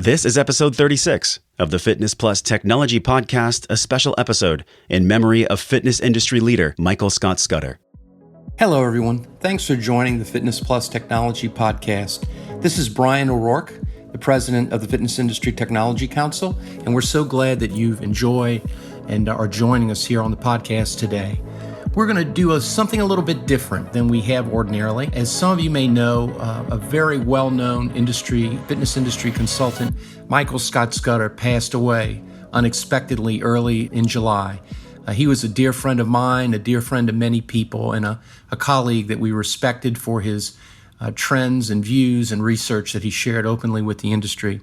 This is episode 36 of the Fitness Plus Technology Podcast, a special episode in memory of fitness industry leader Michael Scott Scudder. Hello, everyone. Thanks for joining the Fitness Plus Technology Podcast. This is Bryan O'Rourke, the president of the Fitness Industry Technology Council, and we're so glad that you've enjoyed and are joining us here on the podcast today. We're going to do something a little bit different than we have ordinarily. As some of you may know, a very well-known fitness industry consultant, Michael Scott Scudder, passed away unexpectedly early in July. He was a dear friend of mine, a dear friend of many people, and a colleague that we respected for his trends and views and research that he shared openly with the industry.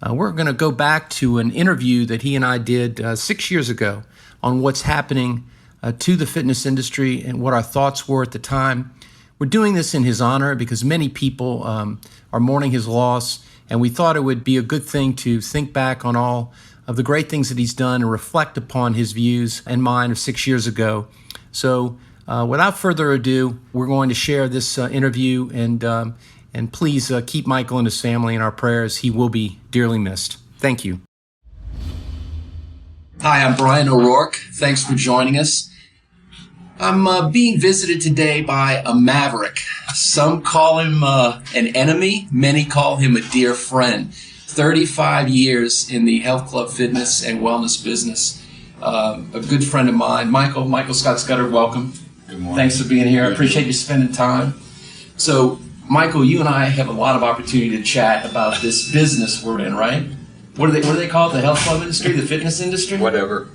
We're going to go back to an interview that he and I did 6 years ago on what's happening to the fitness industry and what our thoughts were at the time. We're doing this in his honor because many people are mourning his loss, and we thought it would be a good thing to think back on all of the great things that he's done and reflect upon his views and mine of 6 years ago. So without further ado, we're going to share this interview, and please keep Michael and his family in our prayers. He will be dearly missed. Thank you. Hi, I'm Bryan O'Rourke. Thanks for joining us. I'm being visited today by a maverick. Some call him an enemy. Many call him a dear friend. 35 years in the health club fitness and wellness business. A good friend of mine, Michael Scott Scudder, welcome. Good morning. Thanks for being here. I appreciate you spending time. So, Michael, you and I have a lot of opportunity to chat about this business we're in, right? What do they call it? The health club industry, the fitness industry? Whatever.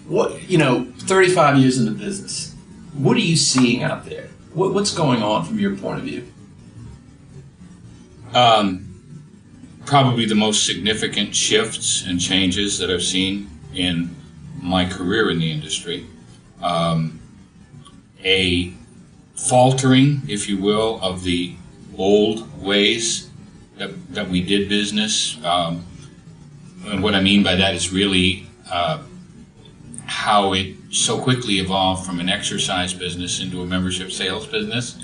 35 years in the business. What are you seeing out there? What's going on from your point of view? Probably the most significant shifts and changes that I've seen in my career in the industry. A faltering, if you will, of the old ways that we did business. And what I mean by that is really how it so quickly evolved from an exercise business into a membership sales business.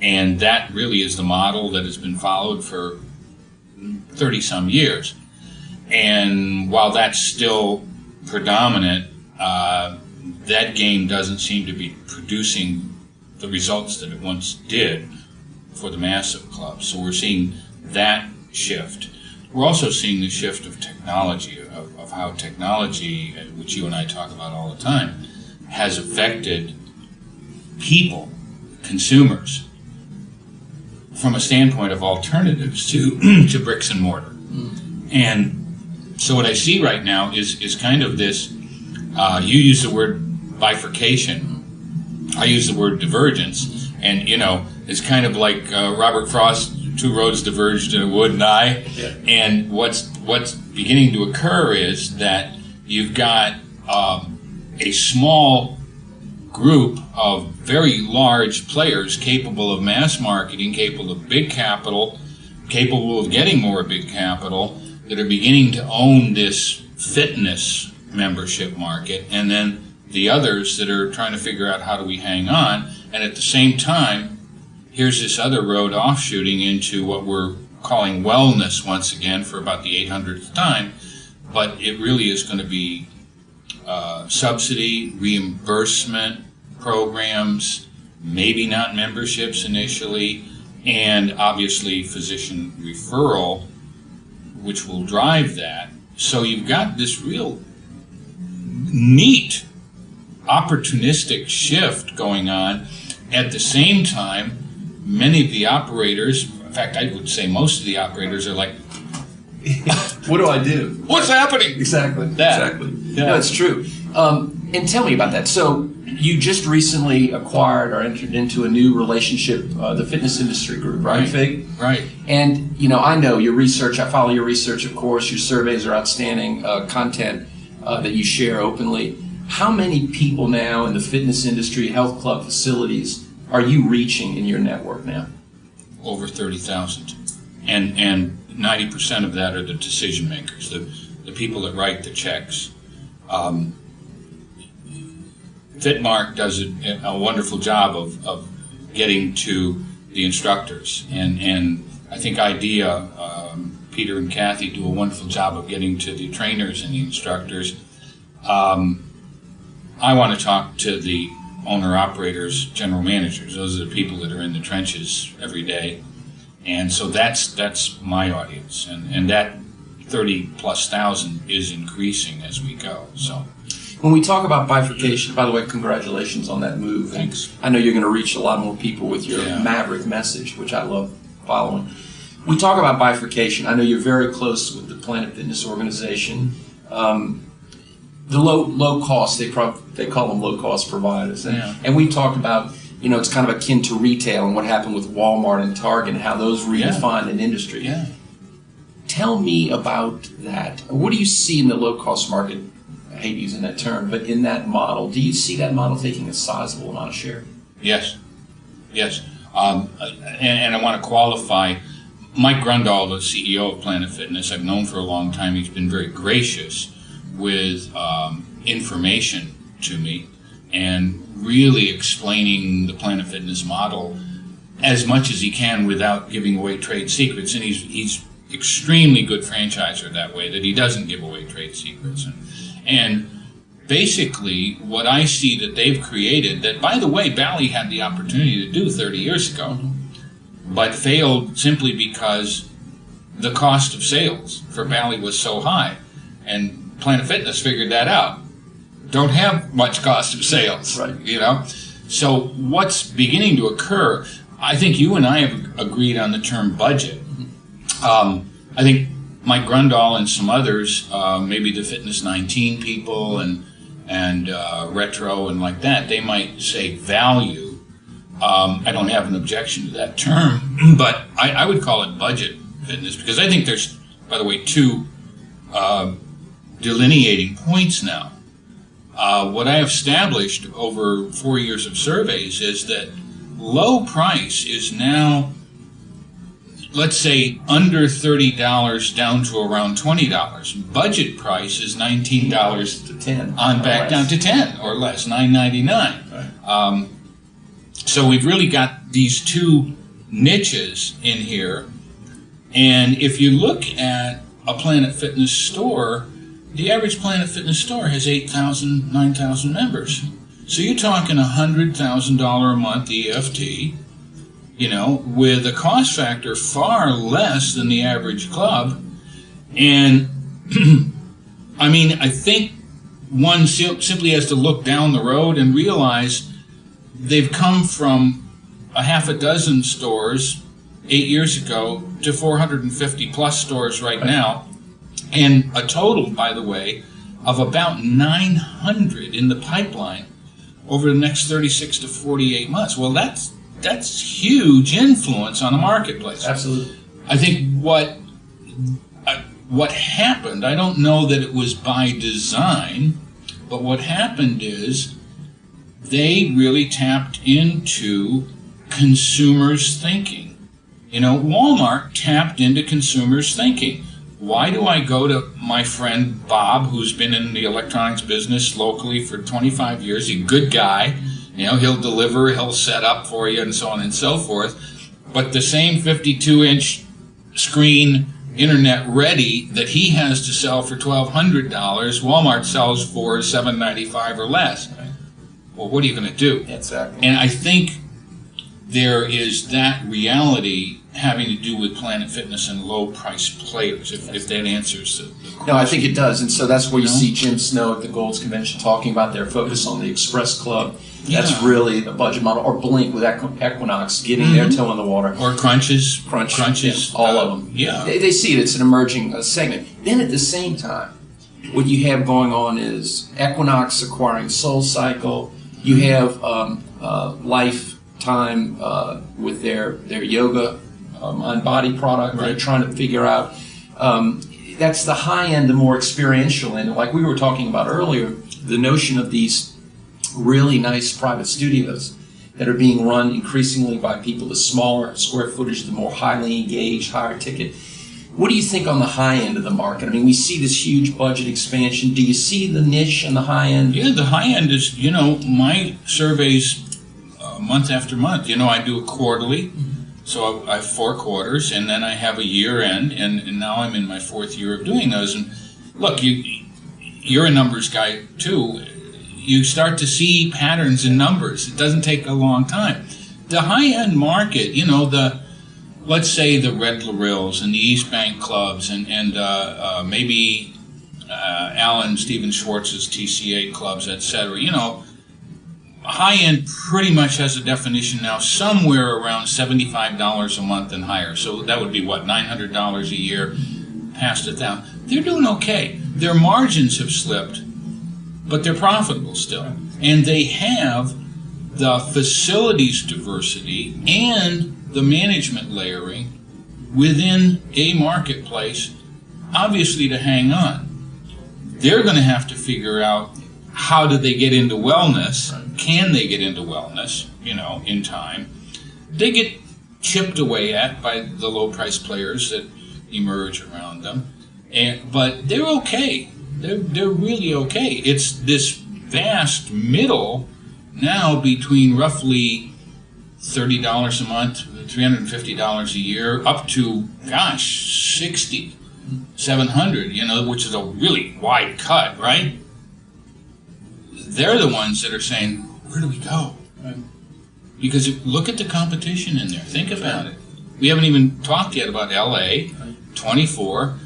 And that really is the model that has been followed for 30-some years. And while that's still predominant, that game doesn't seem to be producing the results that it once did for the massive clubs. So we're seeing that shift. We're also seeing the shift of technology, of how technology, which you and I talk about all the time, has affected people, consumers, from a standpoint of alternatives to bricks and mortar. And so what I see right now is kind of this, you use the word bifurcation, I use the word divergence, and it's kind of like Robert Frost, two roads diverged in a wood and I. Yeah. And what's beginning to occur is that you've got a small group of very large players capable of mass marketing, capable of big capital, capable of getting more big capital, that are beginning to own this fitness membership market, and then the others that are trying to figure out how do we hang on. And at the same time, here's this other road offshooting into what we're calling wellness once again for about the 800th time, but it really is going to be subsidy, reimbursement programs, maybe not memberships initially, and obviously physician referral, which will drive that. So you've got this real neat opportunistic shift going on. At the same time, many of the operators, in fact, I would say most of the operators are like, what do I do? What's happening? Exactly. Exactly. Yeah. No, it's true. And tell me about that. So you just recently acquired or entered into a new relationship, the Fitness Industry Group, right, Fig? Right. And, I know your research. I follow your research, of course. Your surveys are outstanding content that you share openly. How many people now in the fitness industry, health club facilities, are you reaching in your network now? Over 30,000. And 90% of that are the decision makers, the people that write the checks. Fitmark does a wonderful job of getting to the instructors, and I think IDEA Peter and Kathy do a wonderful job of getting to the trainers and the instructors. I want to talk to the owner-operators, general managers. Those are the people that are in the trenches every day. And so that's my audience. And that 30+ thousand is increasing as we go. So when we talk about bifurcation, by the way, congratulations on that move. Thanks. And I know you're going to reach a lot more people with your Maverick message, which I love following. We talk about bifurcation. I know you're very close with the Planet Fitness organization. The low cost, they call them low cost providers. And we talked about, it's kind of akin to retail and what happened with Walmart and Target and how those redefined an industry. Yeah. Tell me about that. What do you see in the low cost market? I hate using that term, but in that model, do you see that model taking a sizable amount of share? Yes. And I want to qualify. Mike Grundahl, the CEO of Planet Fitness, I've known for a long time. He's been very gracious with information to me and really explaining the Planet Fitness model as much as he can without giving away trade secrets. And he's extremely good franchisor that way, that he doesn't give away trade secrets. And basically what I see that they've created, that by the way, Bally had the opportunity to do 30 years ago, but failed simply because the cost of sales for Bally was so high. And Planet Fitness figured that out. Don't have much cost of sales, right. So what's beginning to occur, I think you and I have agreed on the term budget. I think Mike Grundahl and some others, maybe the Fitness 19 people and Retro and like that, they might say value. I don't have an objection to that term, but I would call it budget fitness, because I think there's, by the way, two delineating points now. What I have established over 4 years of surveys is that low price is now, let's say, under $30 down to around $20. Budget price is $19 to $10 on back down to $10 or less, $9.99. Right. So we've really got these two niches in here. And if you look at a Planet Fitness store, the average Planet Fitness store has 8,000, 9,000 members. So you're talking $100,000 a month EFT, with a cost factor far less than the average club. And I think one simply has to look down the road and realize they've come from a half a dozen stores 8 years ago to 450 plus stores right now, and a total, by the way, of about 900 in the pipeline over the next 36 to 48 months. Well, that's huge influence on the marketplace. Absolutely. I think what happened, I don't know that it was by design, but what happened is they really tapped into consumers' thinking. Walmart tapped into consumers' thinking. Why do I go to my friend Bob, who's been in the electronics business locally for 25 years, a good guy, he'll deliver, he'll set up for you, and so on and so forth, but the same 52-inch screen, internet ready, that he has to sell for $1,200, Walmart sells for $795 or less. Well, what are you going to do? Exactly. And I think there is that reality having to do with Planet Fitness and low-price players, if that answers the question. No, I think it does. And so that's where you see Jim Snow at the Gold's Convention talking about their focus on the Express Club. That's really a budget model. Or Blink with Equinox getting their toe in the water. Or Crunches. Yeah, all of them. Yeah. They see it. It's an emerging segment. Then at the same time, what you have going on is Equinox acquiring SoulCycle. You have Lifetime with their yoga mind-body product. Right. They're trying to figure out. That's the high end, the more experiential end. Like we were talking about earlier, the notion of these really nice private studios that are being run increasingly by people, the smaller square footage, the more highly engaged, higher ticket. What do you think on the high end of the market? We see this huge budget expansion. Do you see the niche on the high end? Yeah, the high end is, my surveys month after month. I do it quarterly. So I have 4 quarters, and then I have a year end, and now I'm in my 4th year of doing those. And look, you're a numbers guy too. You start to see patterns in numbers. It doesn't take a long time. The high-end market, let's say the Red Larills and the East Bank clubs, and maybe Alan Steven Schwartz's TCA clubs, etc. High-end pretty much has a definition now somewhere around $75 a month and higher. So that would be, $900 a year, past $1,000. They're doing okay. Their margins have slipped, but they're profitable still. And they have the facilities diversity and the management layering within a marketplace, obviously, to hang on. They're going to have to figure out, how do they get into wellness? Can they get into wellness, in time? They get chipped away at by the low-price players that emerge around them. But they're okay. They're really okay. It's this vast middle now between roughly $30 a month, $350 a year, up to, $60, $700, which is a really wide cut, right? They're the ones that are saying, where do we go? Right. Because look at the competition in there. Think about it. We haven't even talked yet about LA, 24.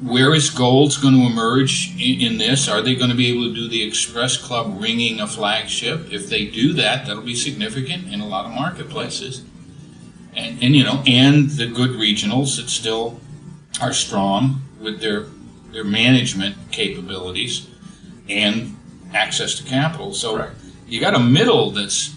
Where is Gold's going to emerge in this? Are they going to be able to do the Express Club ringing a flagship? If they do that, that'll be significant in a lot of marketplaces. And the good regionals that still are strong with their management capabilities and access to capital. So Correct. You got a middle that's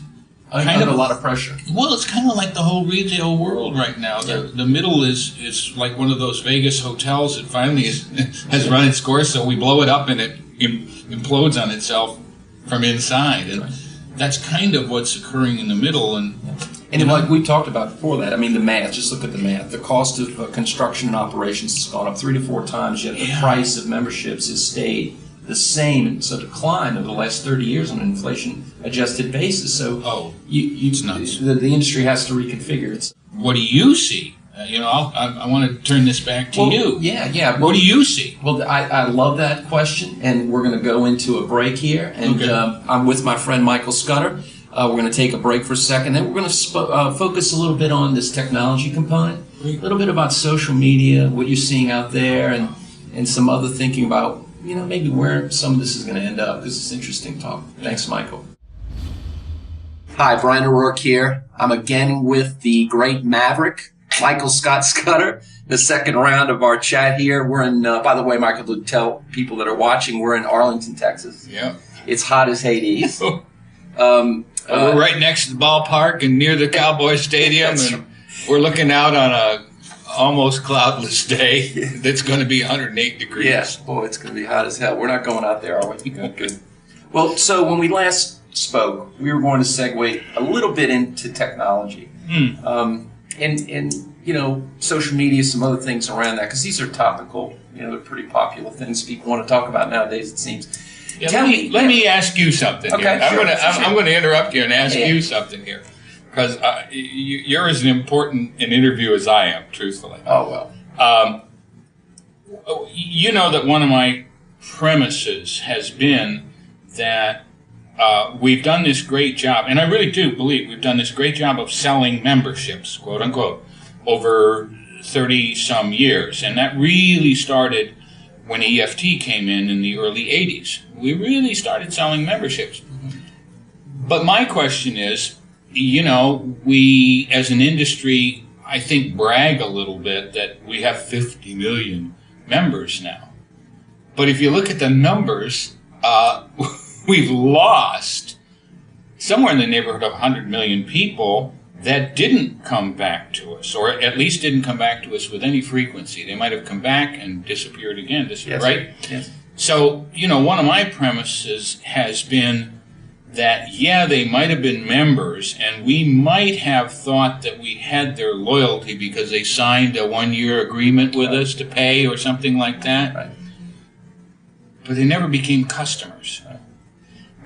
kind of a lot of pressure. Well, it's kind of like the whole retail world right now. The middle is like one of those Vegas hotels that finally has run its course, so we blow it up and it implodes on itself from inside. And that's kind of what's occurring in the middle. And like we talked about before that, the math, just look at the math. The cost of construction and operations has gone up 3 to 4 times, yet the price of memberships has stayed the same. It's a decline over the last 30 years on an inflation-adjusted basis. So it's nuts. The industry has to reconfigure. What do you see? I want to turn this back to you. Yeah. What do you see? Well, I love that question, and we're going to go into a break here. And I'm with my friend Michael Scudder. We're going to take a break for a second. Then we're going to focus a little bit on this technology component, a little bit about social media, what you're seeing out there, and some other thinking about maybe where some of this is going to end up, because it's interesting talk. Thanks, Michael. Hi, Bryan O'Rourke here. I'm again with the great Maverick, Michael Scott Scudder, the second round of our chat here. We're in, by the way, Michael, to tell people that are watching, we're in Arlington, Texas. Yeah. It's hot as Hades. We're right next to the ballpark and near the Cowboy Stadium, and we're looking out on a almost cloudless day that's going to be 108 degrees. Yes, boy, it's going to be hot as hell. We're not going out there, are we? Good. Well, so when we last spoke, we were going to segue a little bit into technology. And social media, some other things around that, because these are topical. They're pretty popular things people want to talk about nowadays, it seems. Yeah, let me ask you something here. I'm going to interrupt you and ask you something here. Because you're as important an interview as I am, truthfully. Oh, well. You know that one of my premises has been that we've done this great job, and I really do believe we've done this great job of selling memberships, quote unquote, over 30-some years. And that really started when EFT came in the early 80s. We really started selling memberships. But my question is, we as an industry, I think, brag a little bit that we have 50 million members now. But if you look at the numbers, we've lost somewhere in the neighborhood of 100 million people that didn't come back to us, or at least didn't come back to us with any frequency. They might have come back and disappeared again, right? Yes. So, one of my premises has been that, they might have been members, and we might have thought that we had their loyalty because they signed a 1-year agreement with us to pay or something like that. Right. But they never became customers. Right.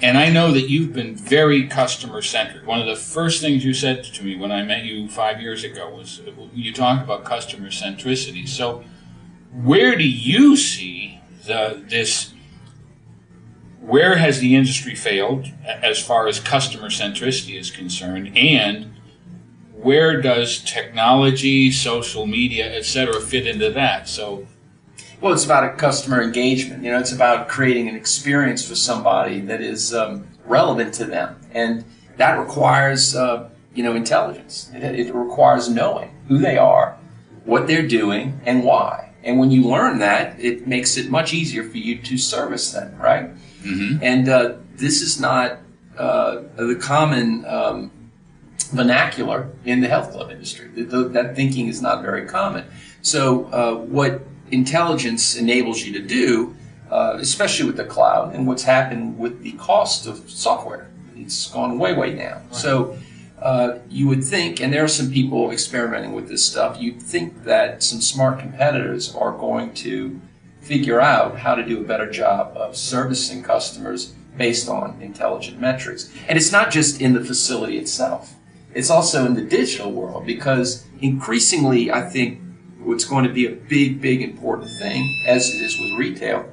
And I know that you've been very customer-centered. One of the first things you said to me when I met you 5 years ago was you talked about customer centricity. So where do you see where has the industry failed as far as customer centricity is concerned, and where does technology, social media, et cetera, fit into that? Well, it's about a customer engagement. It's about creating an experience for somebody that is relevant to them, and that requires, intelligence. It requires knowing who they are, what they're doing, and why. And when you learn that, it makes it much easier for you to service them, right? Mm-hmm. And this is not the common vernacular in the health club industry. That thinking is not very common. So what intelligence enables you to do, especially with the cloud and what's happened with the cost of software. It's gone way, way down. Right. So you would think, and there are some people experimenting with this stuff, you'd think that some smart competitors are going to figure out how to do a better job of servicing customers based on intelligent metrics. And it's not just in the facility itself. It's also in the digital world, because increasingly, I think, what's going to be a big, big important thing, as it is with retail,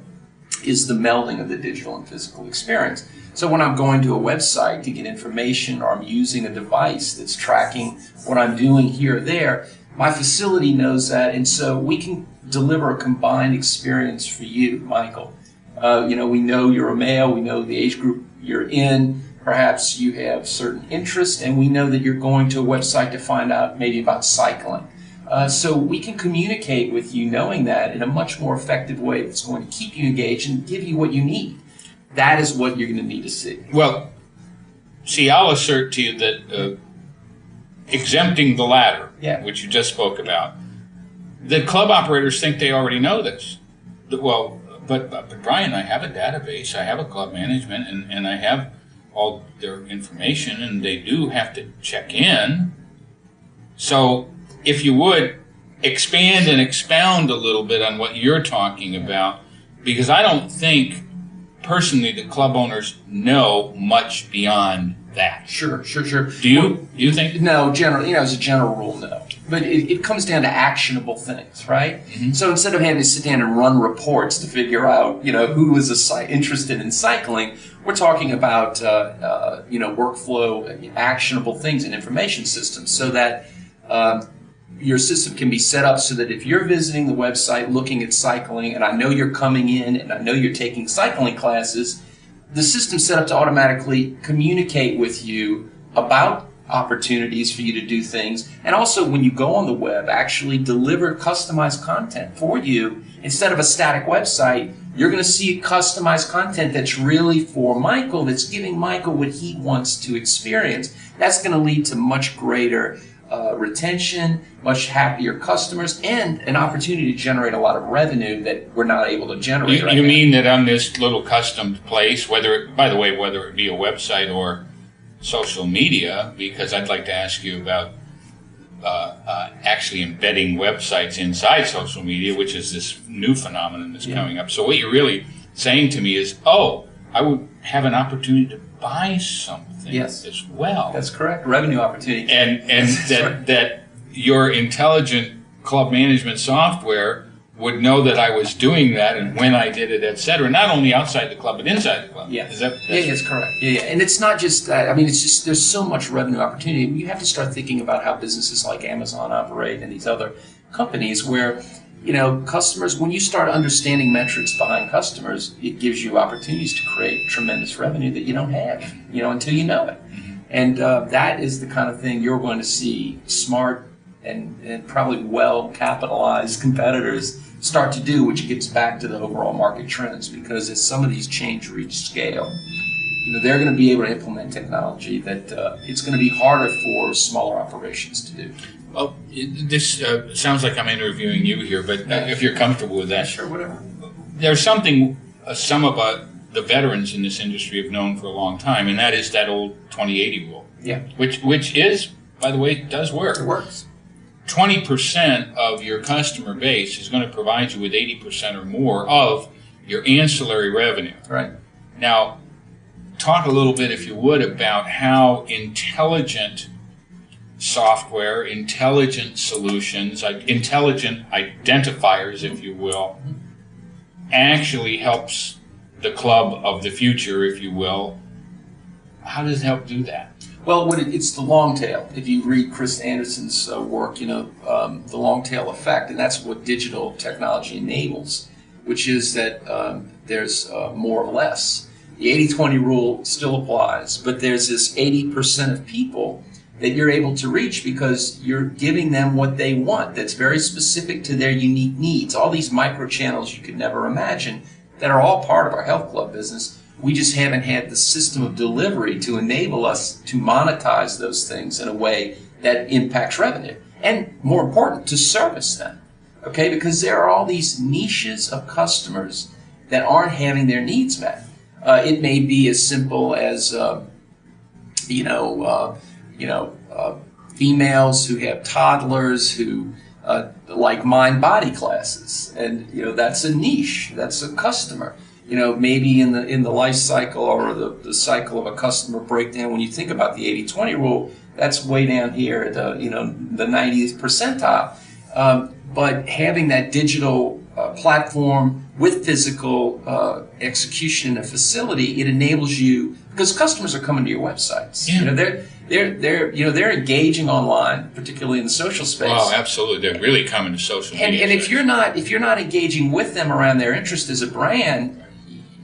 is the melding of the digital and physical experience. So when I'm going to a website to get information, or I'm using a device that's tracking what I'm doing here or there, my facility knows that, and so we can deliver a combined experience for you, Michael. We know you're a male, we know the age group you're in, perhaps you have certain interests, and we know that you're going to a website to find out maybe about cycling. So we can communicate with you knowing that in a much more effective way that's going to keep you engaged and give you what you need. That is what you're going to need to see. Well, see, I'll assert to you that exempting the latter, which you just spoke about, the club operators think they already know this. Well, but Bryan, I have a database, I have a club management, and I have all their information, and they do have to check in. So if you would, expand and expound a little bit on what you're talking about, because I don't think, personally, the club owners know much beyond that. Sure. Do you think? No, generally, as a general rule, no. But it comes down to actionable things, right? Mm-hmm. So instead of having to sit down and run reports to figure out, who is interested in cycling, we're talking about, workflow, actionable things in information systems, so that your system can be set up so that if you're visiting the website looking at cycling, and I know you're coming in and I know you're taking cycling classes, the system's set up to automatically communicate with you about opportunities for you to do things, and also when you go on the web, actually deliver customized content for you. Instead of a static website, you're going to see customized content that's really for Michael, that's giving Michael what he wants to experience. That's going to lead to much greater retention, much happier customers, and an opportunity to generate a lot of revenue that we're not able to generate right now. You mean that on this little custom place, whether it be a website or social media, because I'd like to ask you about actually embedding websites inside social media, which is this new phenomenon that's coming up. So what you're really saying to me is, I would have an opportunity to buy something as well. That's correct. Revenue opportunity. And that your intelligent club management software would know that I was doing that and when I did it, et cetera, not only outside the club, but inside the club. Yeah. That's correct. Yeah. And it's not just that. It's just, there's so much revenue opportunity. You have to start thinking about how businesses like Amazon operate and these other companies where, customers, when you start understanding metrics behind customers, it gives you opportunities to create tremendous revenue that you don't have, until you know it. And that is the kind of thing you're going to see smart and probably well-capitalized competitors start to do, which gets back to the overall market trends, because as some of these change reach scale, they're going to be able to implement technology that it's going to be harder for smaller operations to do. Well, this sounds like I'm interviewing you here, but if you're comfortable with that. Sure, whatever. There's something some of the veterans in this industry have known for a long time, and that is that old 20/80 rule. Yeah. Which is, by the way, does work. It works. 20% of your customer base is going to provide you with 80% or more of your ancillary revenue. Right. Now, talk a little bit, if you would, about how intelligent software, intelligent solutions, intelligent identifiers, if you will, actually helps the club of the future, if you will. How does it help do that? Well, it's the long tail. If you read Chris Anderson's work, the long tail effect, and that's what digital technology enables, which is that there's more or less. The 80-20 rule still applies, but there's this 80% of people that you're able to reach because you're giving them what they want that's very specific to their unique needs. All these micro channels you could never imagine that are all part of our health club business. We just haven't had the system of delivery to enable us to monetize those things in a way that impacts revenue. And more important, to service them. Okay, because there are all these niches of customers that aren't having their needs met. It may be as simple as, females who have toddlers who like mind-body classes. And, that's a niche. That's a customer. Maybe in the life cycle or the cycle of a customer breakdown, when you think about the 80-20 rule, that's way down here at the 90th percentile. But having that digital platform with physical execution in a facility, it enables you, because customers are coming to your websites. Yeah. They're engaging online, particularly in the social space. Oh, absolutely. They're really coming to social media. And if you're not engaging with them around their interest as a brand,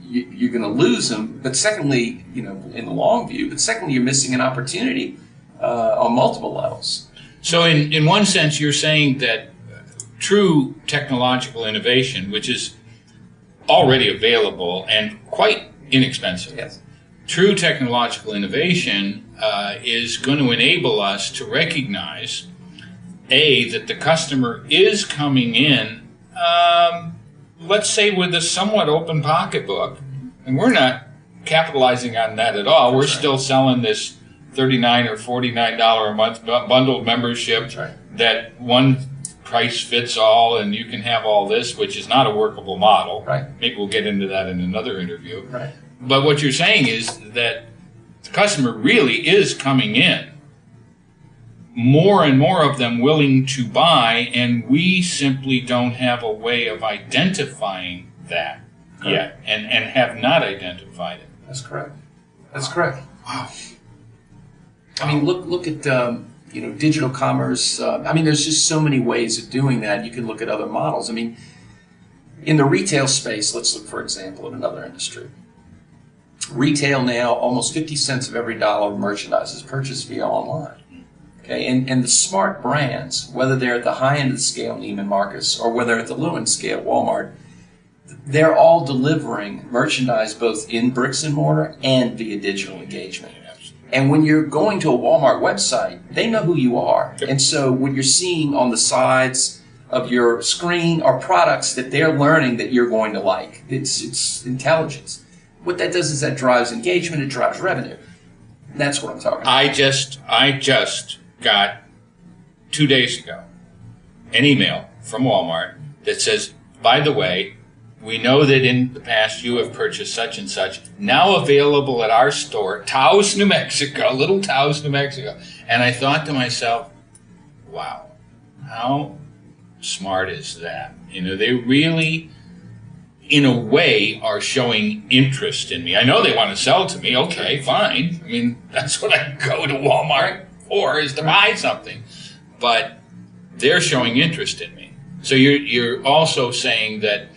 you're going to lose them. But secondly, in the long view, you're missing an opportunity on multiple levels. So in one sense, you're saying that true technological innovation, which is already available and quite inexpensive, yes. True technological innovation is going to enable us to recognize, A, that the customer is coming in, let's say with a somewhat open pocketbook, and we're not capitalizing on that at all. We're still selling this $39 or $49 a month bundled membership that one price fits all and you can have all this, which is not a workable model. Right. Maybe we'll get into that in another interview. Right. But what you're saying is that the customer really is coming in, more and more of them willing to buy, and we simply don't have a way of identifying that yet, and have not identified it. That's correct. That's correct. Wow. I mean, look at digital commerce. There's just so many ways of doing that. You can look at other models. In the retail space, let's look, for example, at another industry. Retail now, almost 50 cents of every dollar of merchandise is purchased via online. Okay, and the smart brands, whether they're at the high end of the scale, Neiman Marcus, or whether at the low end scale, Walmart, they're all delivering merchandise both in bricks and mortar and via digital engagement. And when you're going to a Walmart website, they know who you are. Yep. And so what you're seeing on the sides of your screen are products that they're learning that you're going to like. It's intelligence. What that does is that drives engagement, it drives revenue. That's what I'm talking about. I just got 2 days ago an email from Walmart that says, by the way, we know that in the past you have purchased such and such, now available at our store, Taos, New Mexico, little Taos, New Mexico. And I thought to myself, wow, how smart is that? They really, in a way, are showing interest in me. I know they want to sell to me. Okay, fine. That's what I go to Walmart for, is to buy something. But they're showing interest in me. So you're also saying that,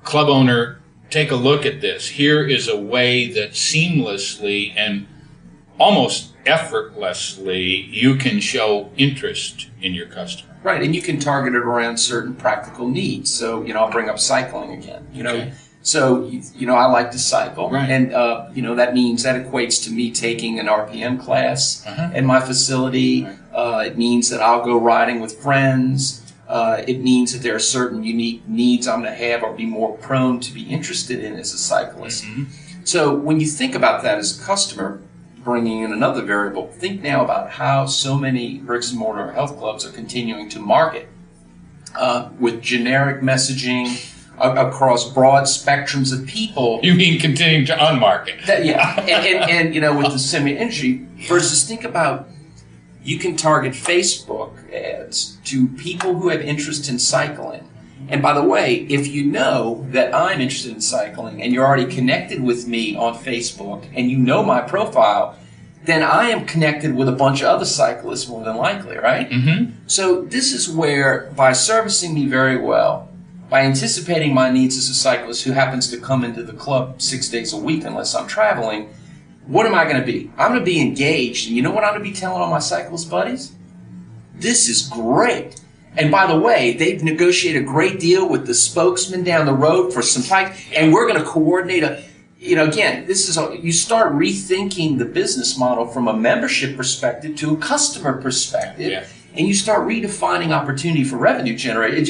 club owner, take a look at this. Here is a way that seamlessly and almost effortlessly you can show interest in your customer. Right, and you can target it around certain practical needs. So, I'll bring up cycling again. Okay. So, I like to cycle. Right. And, that means that equates to me taking an RPM class in my facility. Right. It means that I'll go riding with friends. It means that there are certain unique needs I'm going to have or be more prone to be interested in as a cyclist. Mm-hmm. So when you think about that as a customer, bringing in another variable, think now about how so many bricks and mortar health clubs are continuing to market with generic messaging, across broad spectrums of people. You mean continuing to unmarket? Yeah, and with the semi industry versus think about, you can target Facebook ads to people who have interest in cycling. And by the way, if you know that I'm interested in cycling and you're already connected with me on Facebook and you know my profile, then I am connected with a bunch of other cyclists more than likely, right? Mm-hmm. So this is where, by servicing me very well, by anticipating my needs as a cyclist who happens to come into the club 6 days a week unless I'm traveling, what am I going to be? I'm going to be engaged. And you know what I'm going to be telling all my cyclist buddies? This is great. And by the way, they've negotiated a great deal with the spokesman down the road for some bikes, and we're going to coordinate again, you start rethinking the business model from a membership perspective to a customer perspective. Yeah. And you start redefining opportunity for revenue generation.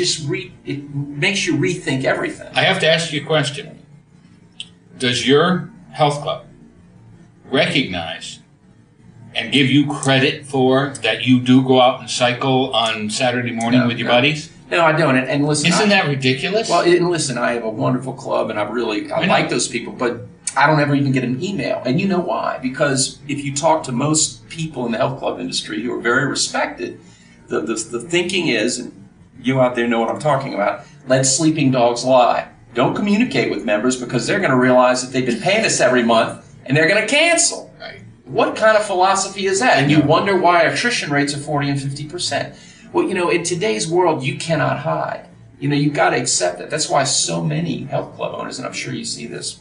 It makes you rethink everything. I have to ask you a question. Does your health club recognize and give you credit for that you do go out and cycle on Saturday morning with your buddies? No, I don't. And listen, isn't that ridiculous? Well, and listen, I have a wonderful club, and I like those people, but I don't ever even get an email. And you know why? Because if you talk to most people in the health club industry who are very respected, the thinking is, and you out there know what I'm talking about, let sleeping dogs lie. Don't communicate with members because they're going to realize that they've been paying us every month and they're going to cancel. Right. What kind of philosophy is that? And you wonder why attrition rates are 40 and 50%. Well, in today's world, you cannot hide. You've got to accept that. That's why so many health club owners, and I'm sure you see this,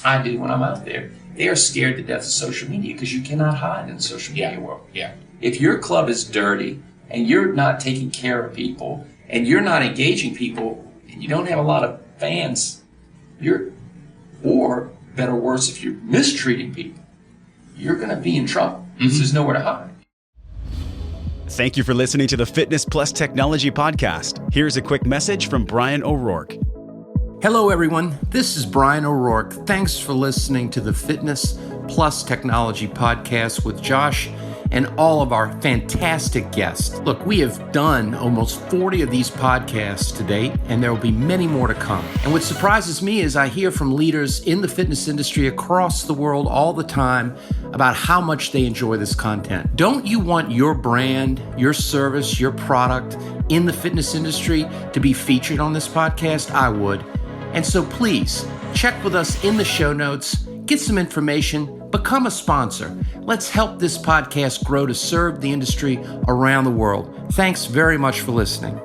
I do when I'm out there, they are scared to death of social media because you cannot hide in the social media world. Yeah. If your club is dirty and you're not taking care of people and you're not engaging people and you don't have a lot of fans, or better worse, if you're mistreating people, you're going to be in trouble. Mm-hmm. There's nowhere to hide. Thank you for listening to the Fitness Plus Technology Podcast. Here's a quick message from Bryan O'Rourke. Hello, everyone. This is Bryan O'Rourke. Thanks for listening to the Fitness Plus Technology Podcast with Josh and all of our fantastic guests. Look, we have done almost 40 of these podcasts to date, and there will be many more to come. And what surprises me is I hear from leaders in the fitness industry across the world all the time about how much they enjoy this content. Don't you want your brand, your service, your product in the fitness industry to be featured on this podcast? I would. And so please check with us in the show notes, get some information, become a sponsor. Let's help this podcast grow to serve the industry around the world. Thanks very much for listening.